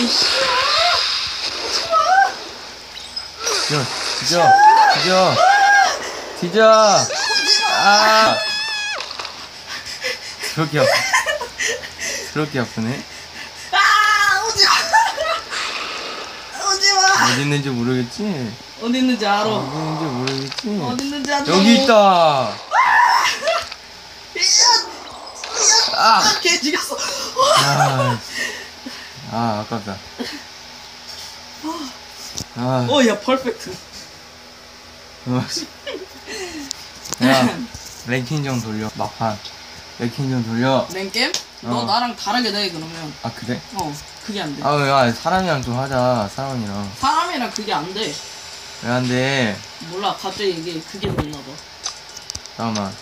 이씨. 뒤져. 아. 그렇게 아프네. 아, 오지마. 오지마. 어디 있는지 모르겠지? 어디 있는지 알아. 어디 있는지 모르겠지? 어디 있는지 알아. 여기 있다. 아, 걔 죽였어. 아깝다. 야, 퍼펙트. 야, 랭킹 좀 돌려. 막판. 랭킹 좀 돌려. 랭겜? 너 나랑 다르게 돼, 그러면. 아, 그래? 그게 안 돼. 야, 사람이랑 좀 하자. 사람이랑. 사람이랑 그게 안 돼. 왜 안 돼? 몰라, 갑자기 이게 그게 됐나 봐. 잠깐만.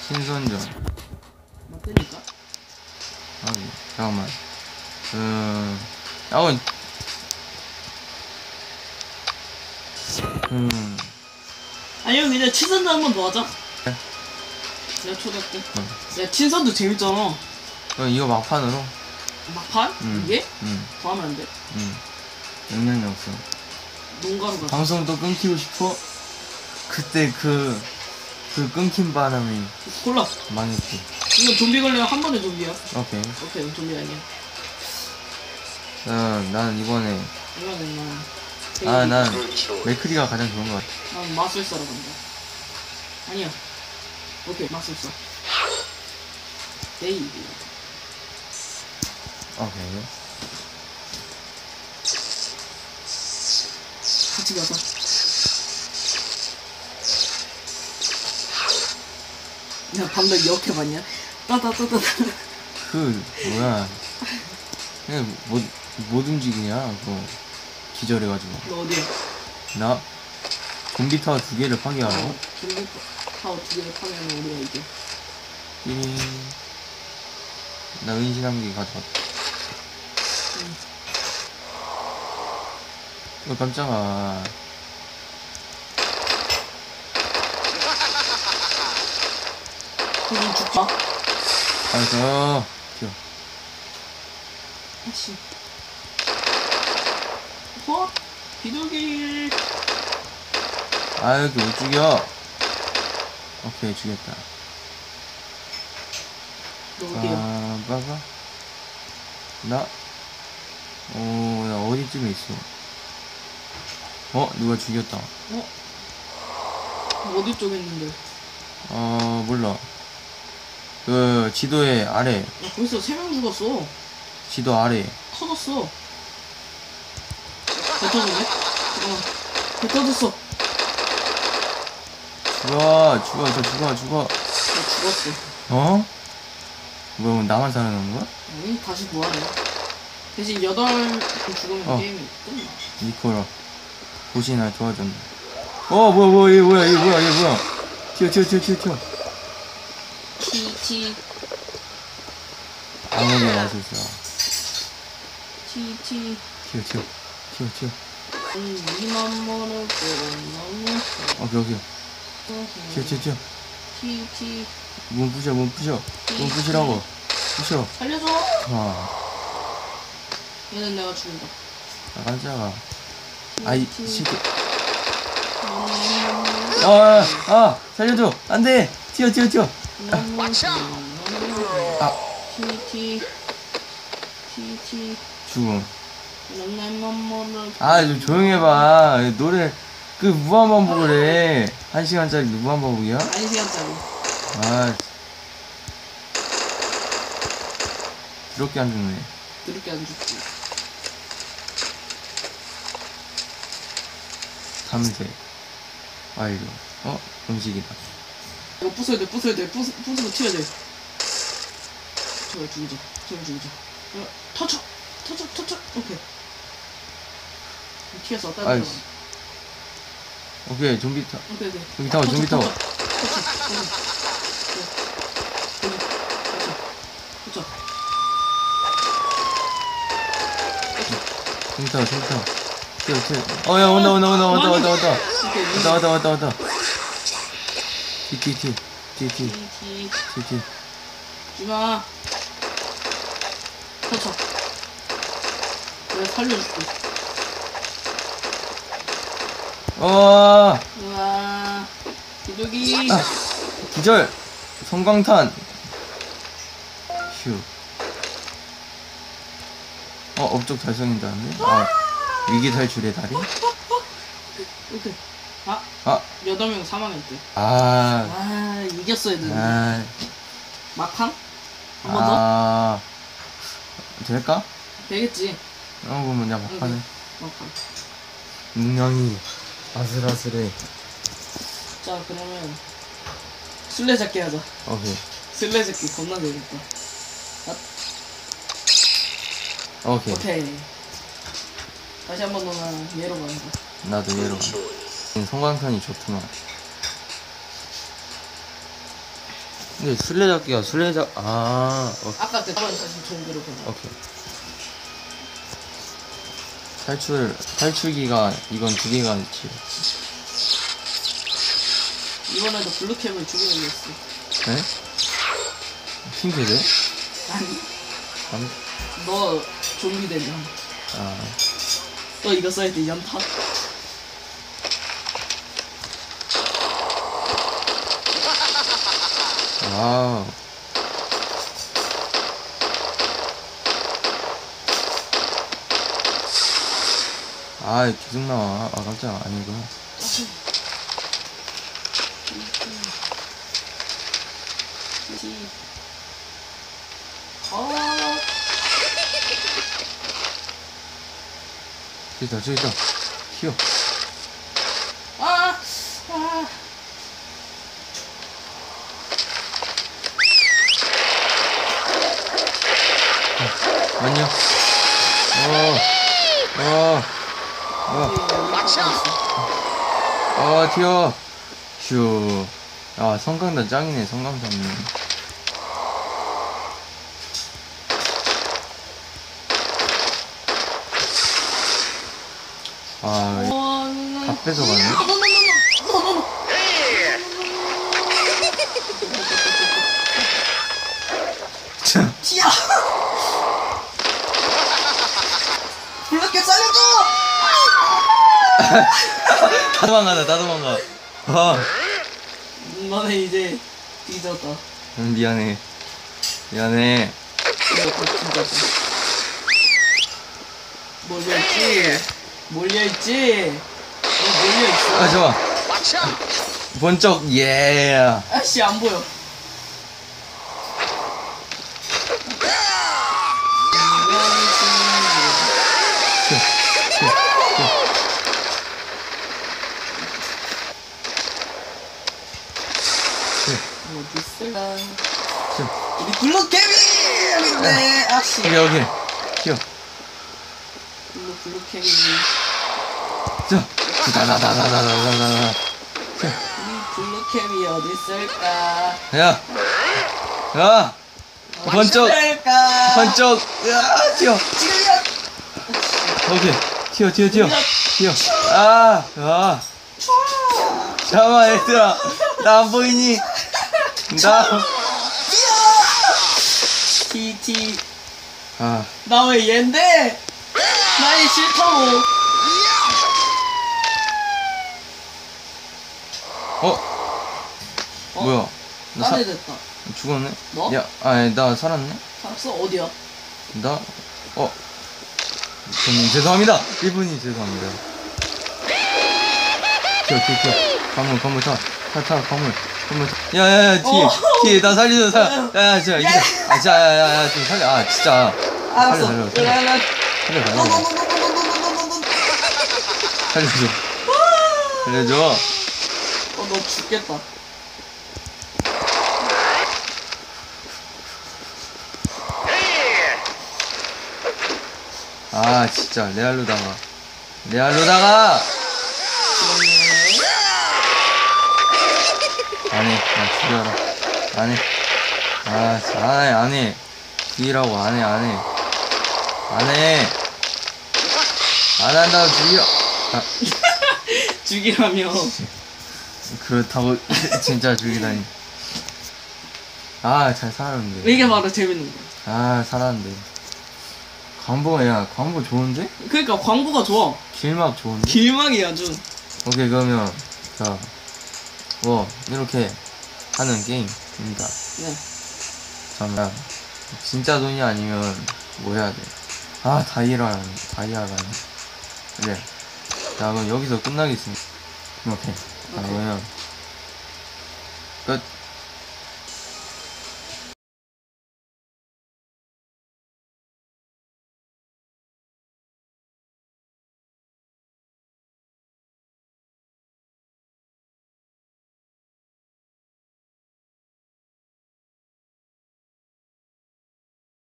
신선전. 맞다니까? 잠깐만. 아니면 그냥 친선도 한 번 더 하자. 그래. 내가 초대할게. 야, 친선도 재밌잖아. 이거 막판으로? 막판? 이게? 더 하면 안 돼? 영향이 없어. 농가로 가자. 방송 또 끊기고 싶어? 그때 그 끊긴 바람이 골라. 망했지. 이건 좀비 걸리면 한 번에 좀비야. 오케이. 좀비 아니야. 난 이번에 이거는 난 난 맥크리가 가장 좋은 것 같아. 난 마술사로 간다. 아니야. 오케이, 마술사. 데이비. 오케이. 같이 가자. 야, 방금 이렇게 봤냐? 따다따다따. 뭐야. 그냥 못 움직이냐, 그거. 기절해가지고. 너 어디야? 나 좀비 타워 2개를 파괴하러. 좀비 타워 2개를 파괴하면 우리가 이겨. 나 은신한개 가져왔다. 깜짝아. 그럼 죽자. 알았어. 튀어. 아씨. 비둘기. 여기 못 죽여. 오케이, 죽였다. 너 어디야? 봐봐. 나 어디쯤에 있어. 누가 죽였다. 어디 쪽에 있는데? 몰라. 지도의 아래. 야, 벌써 3명 죽었어. 지도 아래. 터졌어. 배 터졌네? 잠깐만. 배 터졌어. 죽어. 나 죽었어. 뭐, 나만 살아남은 거야? 아니, 다시 부활해. 대신 8명 죽으면 게임이 끝나. 니코라. 보시나 좋아졌네. 얘 뭐야. 튀어. 티. 아무게 마술사. 티. 튀어. 이만 모를 거는 오케이. 튀어. 티. 문 부셔. 문 부시라고. 부셔. 살려줘. 얘는 내가 죽인다. 깜짝아. 이 새끼. 살려줘. 안 돼. 튀어. 티. 죽음. 난 좀 조용히 해봐. 노래, 무한반복을 해. 1시간짜리 무한반복이야? 1시간짜리. 더럽게 안 죽네. 그렇게 안 죽지. 밤새. 이거. 음식이다. 이거 부숴야 돼. 부수고 튀어야 돼. 저걸 죽이자. 터쳐. 오케이. 튀어서 다른 거. 오케이, 좀비 타. 오케이. 좀비 타워. 터쳐. 좀비 타워. 튀어. 야, 온다. 왔다. 티. 주마. 터쳐. 내가 살려줄게. 우와, 기저귀. 기절. 성광탄. 휴. 업적 달성인다는데? 위기 탈출의 달인? 오케이. 8명 사망했대. 이겼어야 되는데. 막판? 한 번 더? 될까? 되겠지. 그러면 야, 막판에. 막판. 능량이 아슬아슬해. 자, 그러면 술래잡기 하자. 오케이. 술래잡기 겁나 재밌다. 오케이. 다시 한 번 너는 얘로 간다. 나도 얘로. 성광탄이 좋구만. 근데 술래잡기가 아까 그 다른 다시 종기로 변화. 오케이. 탈출기가 이건 2개가 있지. 이번에도 블루캡을 죽이는 게 있어. 네? 핑크색? 아니. 너 좀비 되면. 너 이거 써야 돼, 연타. 와우. 계속 나와. 깜짝이야. 아니구나. 저기 있다. 튀어. 안녕. 튀어. 휴. 성광탄 짱이네, 성광탄이. 다 뺏어가네. 티야! 블루캡 살려줘! 다 도망가. 너네 이제 뒤졌다. 미안해. 이거 진짜다. 몰려있지? 몰려있어. 좋아. 번쩍, 예. 아씨, 안 보여. 어디 있을까? 우리 블루캡이! 네, 아씨. 오케이. 튀어. 블루캡이. 다다다다다다다다. 블루캡이 어디 있을까? 야. 번쩍. 튀어. 지금이야! 오케이. 튀어. 잠깐만, 얘들아. 나 안 보이니? 티. 나 왜 얘인데? 나 얘 싫다고. 뭐야? 나대 됐다. 죽었네? 너? 나 살았네? 살았어? 어디야? 저는 죄송합니다. 이분이 죄송합니다. 튀어. 건물 타. 건물 타. 야야야, 뒤에 나 살려줘. 야, 좀 살려. 진짜. 알았어. 살려줘. 너 죽겠다. 진짜 레알로다가 안해. 나 죽여라. 안해. 죽이라고. 안해. 안 한다고 죽여. 죽이라며. 그렇다고 진짜 죽이다니. 잘 살았는데. 이게 바로 재밌는 거야. 살았는데. 광고 좋은데? 그러니까 광고가 좋아. 길막 좋은데? 길막이 아주. 오케이, 그러면 자, 뭐 이렇게 하는 게임입니다. 네. 잠깐, 진짜 돈이 아니면 뭐 해야 돼? 아, 다이아가 그래. 자, 그럼 여기서 끝나겠습니다. 오케이. 자, 그러면 끝.